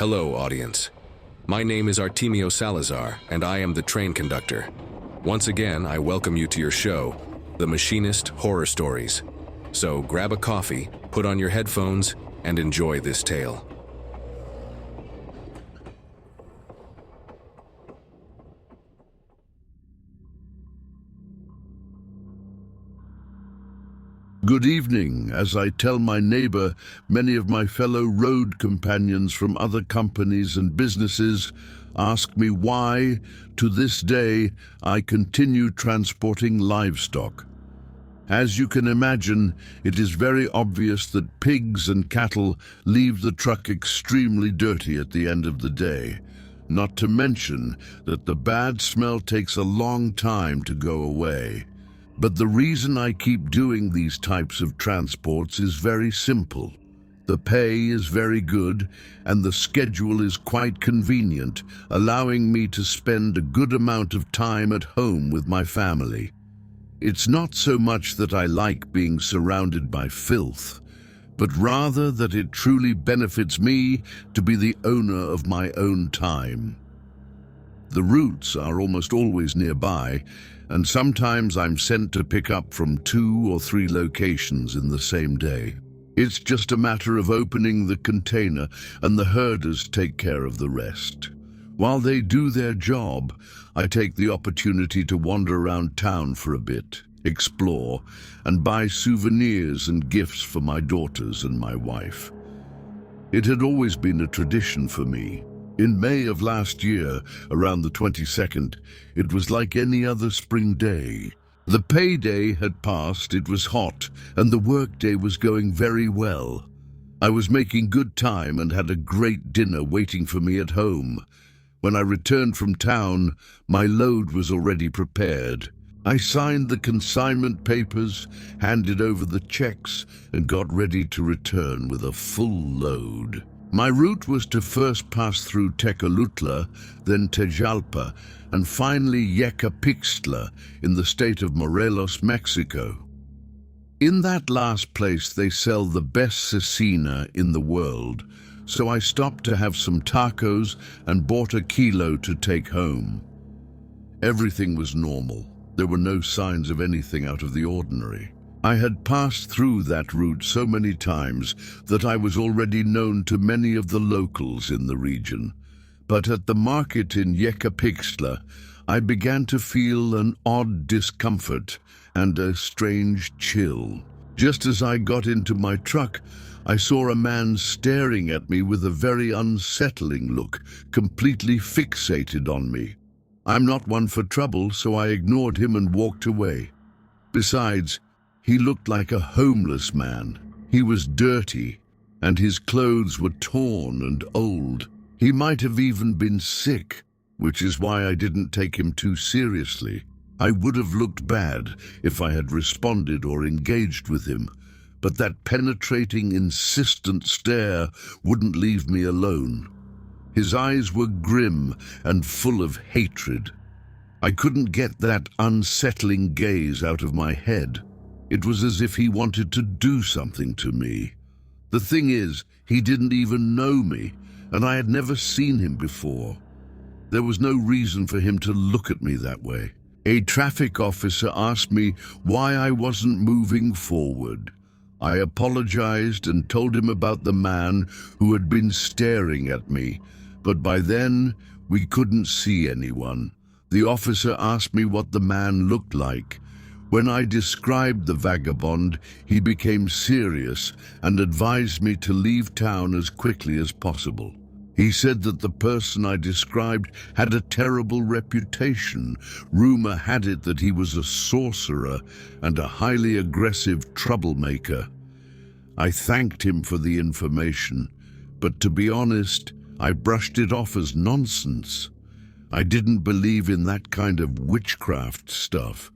Hello, audience. My name is Artemio Salazar, and I am the train conductor. Once again, I welcome you to your show, The Machinist Horror Stories. So grab a coffee, put on your headphones, and enjoy this tale. Good evening. As I tell my neighbor, many of my fellow road companions from other companies and businesses ask me why, to this day, I continue transporting livestock. As you can imagine, it is very obvious that pigs and cattle leave the truck extremely dirty at the end of the day. Not to mention that the bad smell takes a long time to go away. But the reason I keep doing these types of transports is very simple. The pay is very good, and the schedule is quite convenient, allowing me to spend a good amount of time at home with my family. It's not so much that I like being surrounded by filth, but rather that it truly benefits me to be the owner of my own time. The routes are almost always nearby, and sometimes I'm sent to pick up from 2 or 3 locations in the same day. It's just a matter of opening the container, and the herders take care of the rest. While they do their job, I take the opportunity to wander around town for a bit, explore, and buy souvenirs and gifts for my daughters and my wife. It had always been a tradition for me. In May of last year, around the 22nd, it was like any other spring day. The payday had passed, it was hot, and the workday was going very well. I was making good time and had a great dinner waiting for me at home. When I returned from town, my load was already prepared. I signed the consignment papers, handed over the checks, and got ready to return with a full load. My route was to first pass through Tecolutla, then Tejalpa, and finally Yecapixtla in the state of Morelos, Mexico. In that last place they sell the best cecina in the world, so I stopped to have some tacos and bought a kilo to take home. Everything was normal. There were no signs of anything out of the ordinary. I had passed through that route so many times that I was already known to many of the locals in the region. But at the market in Yecapixtla, I began to feel an odd discomfort and a strange chill. Just as I got into my truck, I saw a man staring at me with a very unsettling look, completely fixated on me. I'm not one for trouble, so I ignored him and walked away. Besides, he looked like a homeless man. He was dirty, and his clothes were torn and old. He might have even been sick, which is why I didn't take him too seriously. I would have looked bad if I had responded or engaged with him, but that penetrating, insistent stare wouldn't leave me alone. His eyes were grim and full of hatred. I couldn't get that unsettling gaze out of my head. It was as if he wanted to do something to me. The thing is, he didn't even know me, and I had never seen him before. There was no reason for him to look at me that way. A traffic officer asked me why I wasn't moving forward. I apologized and told him about the man who had been staring at me, but by then we couldn't see anyone. The officer asked me what the man looked like. When I described the vagabond, he became serious and advised me to leave town as quickly as possible. He said that the person I described had a terrible reputation. Rumor had it that he was a sorcerer and a highly aggressive troublemaker. I thanked him for the information, but to be honest, I brushed it off as nonsense. I didn't believe in that kind of witchcraft stuff.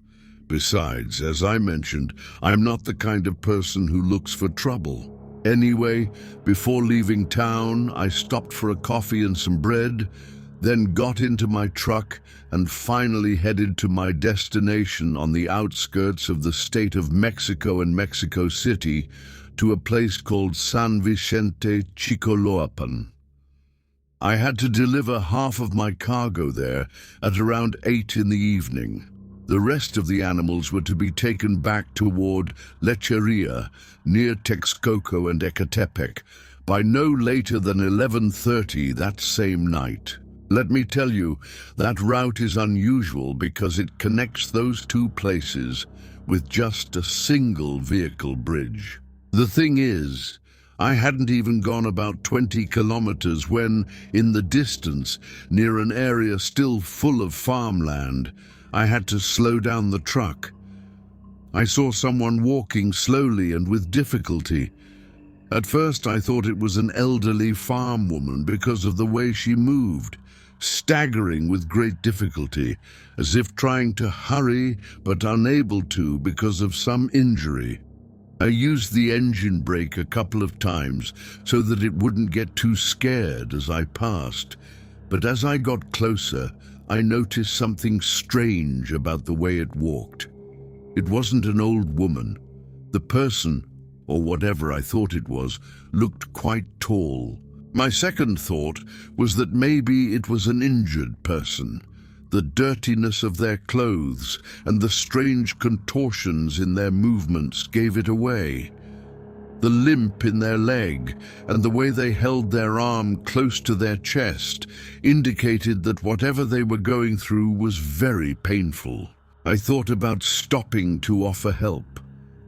Besides, as I mentioned, I'm not the kind of person who looks for trouble. Anyway, before leaving town, I stopped for a coffee and some bread, then got into my truck and finally headed to my destination on the outskirts of the state of Mexico and Mexico City, to a place called San Vicente Chicoloapan. I had to deliver half of my cargo there at around 8 in the evening. The rest of the animals were to be taken back toward Lecheria, near Texcoco and Ecatepec, by no later than 11:30 that same night. Let me tell you, that route is unusual because it connects those two places with just a single vehicle bridge. The thing is, I hadn't even gone about 20 kilometers when, in the distance, near an area still full of farmland, I had to slow down the truck. I saw someone walking slowly and with difficulty. At first I thought it was an elderly farm woman because of the way she moved, staggering with great difficulty, as if trying to hurry but unable to because of some injury. I used the engine brake a couple of times so that it wouldn't get too scared as I passed, but as I got closer, I noticed something strange about the way it walked. It wasn't an old woman. The person, or whatever I thought it was, looked quite tall. My second thought was that maybe it was an injured person. The dirtiness of their clothes and the strange contortions in their movements gave it away. The limp in their leg and the way they held their arm close to their chest indicated that whatever they were going through was very painful. I thought about stopping to offer help.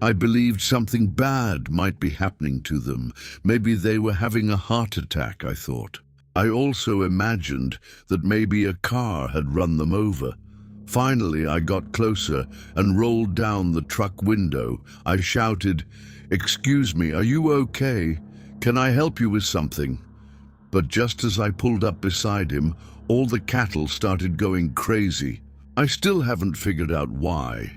I believed something bad might be happening to them. Maybe they were having a heart attack, I thought. I also imagined that maybe a car had run them over. Finally, I got closer and rolled down the truck window. I shouted, "Excuse me, are you okay? Can I help you with something?" But just as I pulled up beside him, all the cattle started going crazy. I still haven't figured out why.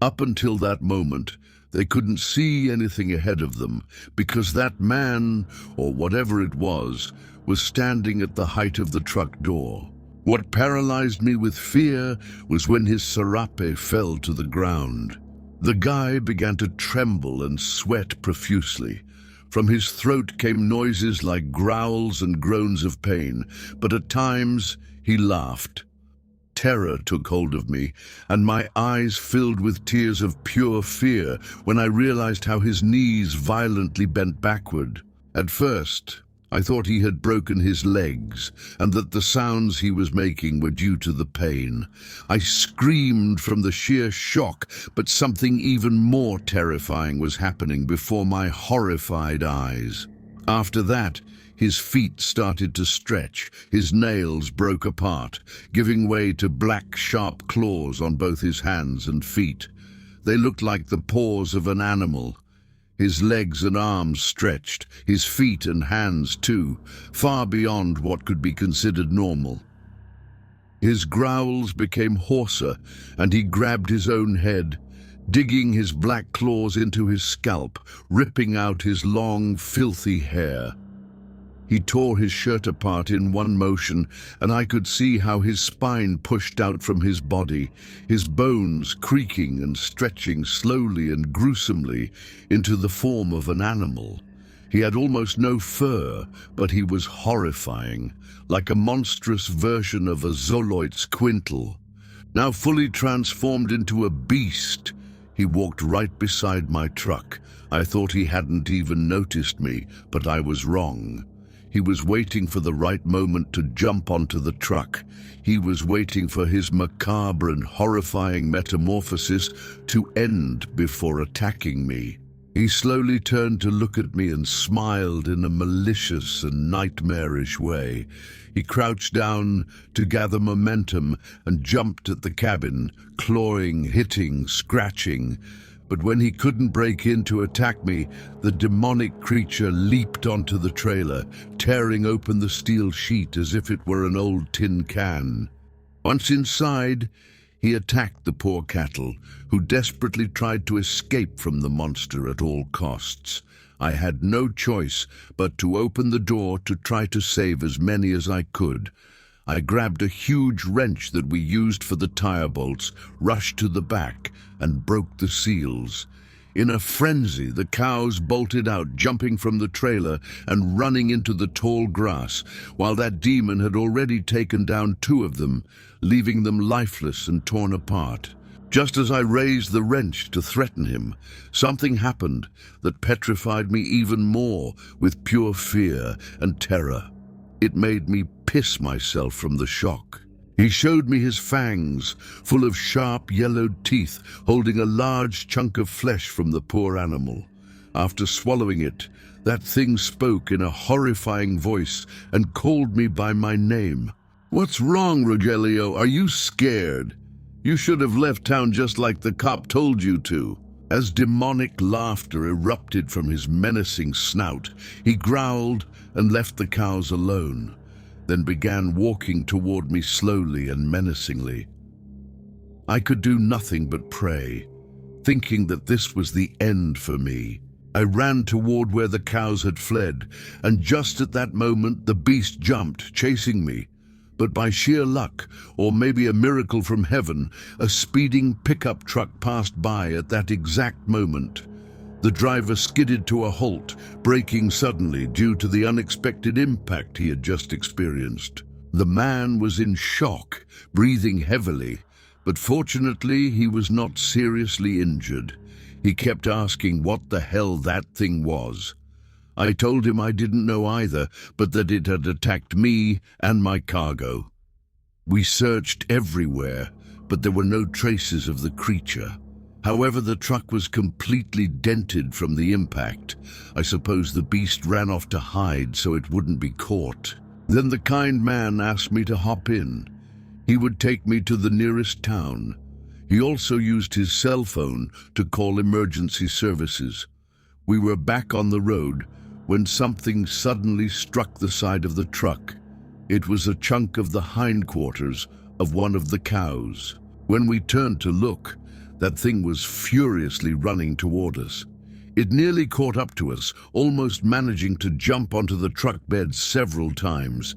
Up until that moment, they couldn't see anything ahead of them because that man, or whatever it was standing at the height of the truck door. What paralyzed me with fear was when his serape fell to the ground. The guy began to tremble and sweat profusely. From his throat came noises like growls and groans of pain, but at times he laughed. Terror took hold of me, and my eyes filled with tears of pure fear when I realized how his knees violently bent backward. At first, I thought he had broken his legs and that the sounds he was making were due to the pain. I screamed from the sheer shock, but something even more terrifying was happening before my horrified eyes. After that, his feet started to stretch, his nails broke apart, giving way to black, sharp claws on both his hands and feet. They looked like the paws of an animal. His legs and arms stretched, his feet and hands too, far beyond what could be considered normal. His growls became hoarser, and he grabbed his own head, digging his black claws into his scalp, ripping out his long, filthy hair. He tore his shirt apart in one motion, and I could see how his spine pushed out from his body, his bones creaking and stretching slowly and gruesomely into the form of an animal. He had almost no fur, but he was horrifying, like a monstrous version of a Xoloitzcuintla. Now fully transformed into a beast, he walked right beside my truck. I thought he hadn't even noticed me, but I was wrong. He was waiting for the right moment to jump onto the truck. He was waiting for his macabre and horrifying metamorphosis to end before attacking me. He slowly turned to look at me and smiled in a malicious and nightmarish way. He crouched down to gather momentum and jumped at the cabin, clawing, hitting, scratching. But when he couldn't break in to attack me, the demonic creature leaped onto the trailer, tearing open the steel sheet as if it were an old tin can. Once inside, he attacked the poor cattle, who desperately tried to escape from the monster at all costs. I had no choice but to open the door to try to save as many as I could. I grabbed a huge wrench that we used for the tire bolts, rushed to the back, and broke the seals. In a frenzy, the cows bolted out, jumping from the trailer and running into the tall grass, while that demon had already taken down 2 of them, leaving them lifeless and torn apart. Just as I raised the wrench to threaten him, something happened that petrified me even more with pure fear and terror. It made me piss myself from the shock. He showed me his fangs, full of sharp yellowed teeth, holding a large chunk of flesh from the poor animal. After swallowing it, that thing spoke in a horrifying voice and called me by my name. "What's wrong, Rogelio? Are you scared? You should have left town just like the cop told you to." As demonic laughter erupted from his menacing snout, he growled and left the cows alone, then began walking toward me slowly and menacingly. I could do nothing but pray, thinking that this was the end for me. I ran toward where the cows had fled, and just at that moment the beast jumped, chasing me. But by sheer luck, or maybe a miracle from heaven, a speeding pickup truck passed by at that exact moment. The driver skidded to a halt, braking suddenly due to the unexpected impact he had just experienced. The man was in shock, breathing heavily, but fortunately he was not seriously injured. He kept asking what the hell that thing was. I told him I didn't know either, but that it had attacked me and my cargo. We searched everywhere, but there were no traces of the creature. However, the truck was completely dented from the impact. I suppose the beast ran off to hide so it wouldn't be caught. Then the kind man asked me to hop in. He would take me to the nearest town. He also used his cell phone to call emergency services. We were back on the road when something suddenly struck the side of the truck. It was a chunk of the hindquarters of one of the cows. When we turned to look, that thing was furiously running toward us. It nearly caught up to us, almost managing to jump onto the truck bed several times.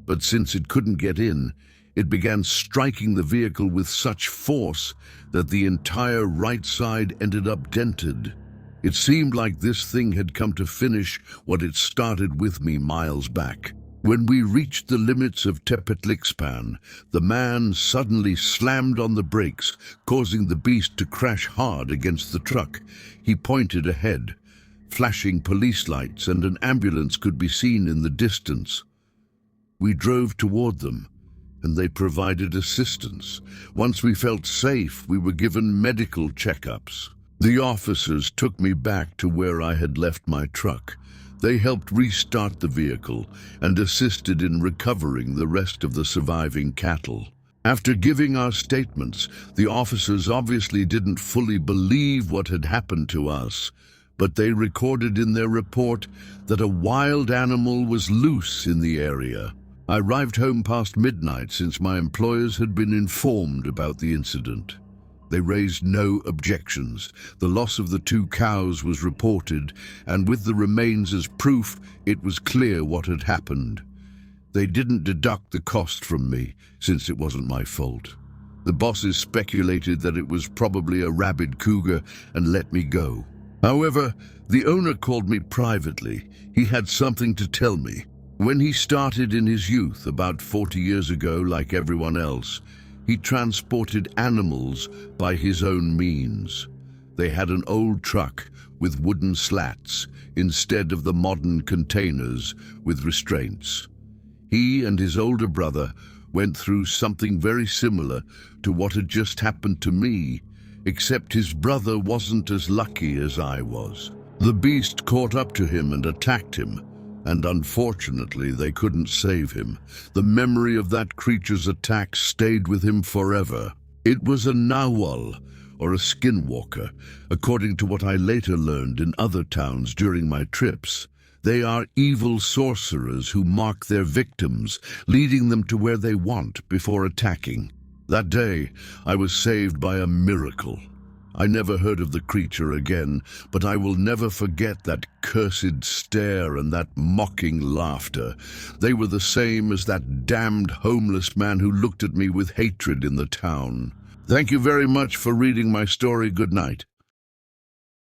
But since it couldn't get in, it began striking the vehicle with such force that the entire right side ended up dented. It seemed like this thing had come to finish what it started with me miles back. When we reached the limits of Tepetlikspan, the man suddenly slammed on the brakes, causing the beast to crash hard against the truck. He pointed ahead. Flashing police lights and an ambulance could be seen in the distance. We drove toward them, and they provided assistance. Once we felt safe, we were given medical checkups. The officers took me back to where I had left my truck. They helped restart the vehicle and assisted in recovering the rest of the surviving cattle. After giving our statements, the officers obviously didn't fully believe what had happened to us, but they recorded in their report that a wild animal was loose in the area. I arrived home past midnight since my employers had been informed about the incident. They raised no objections. The loss of the 2 cows was reported, and with the remains as proof, it was clear what had happened. They didn't deduct the cost from me, since it wasn't my fault. The bosses speculated that it was probably a rabid cougar and let me go. However, the owner called me privately. He had something to tell me. When he started in his youth, about 40 years ago, like everyone else, he transported animals by his own means. They had an old truck with wooden slats instead of the modern containers with restraints. He and his older brother went through something very similar to what had just happened to me, except his brother wasn't as lucky as I was. The beast caught up to him and attacked him, and unfortunately they couldn't save him. The memory of that creature's attack stayed with him forever. It was a Nawal, or a skinwalker, according to what I later learned in other towns during my trips. They are evil sorcerers who mark their victims, leading them to where they want before attacking. That day, I was saved by a miracle. I never heard of the creature again, but I will never forget that cursed stare and that mocking laughter. They were the same as that damned homeless man who looked at me with hatred in the town. Thank you very much for reading my story. Good night.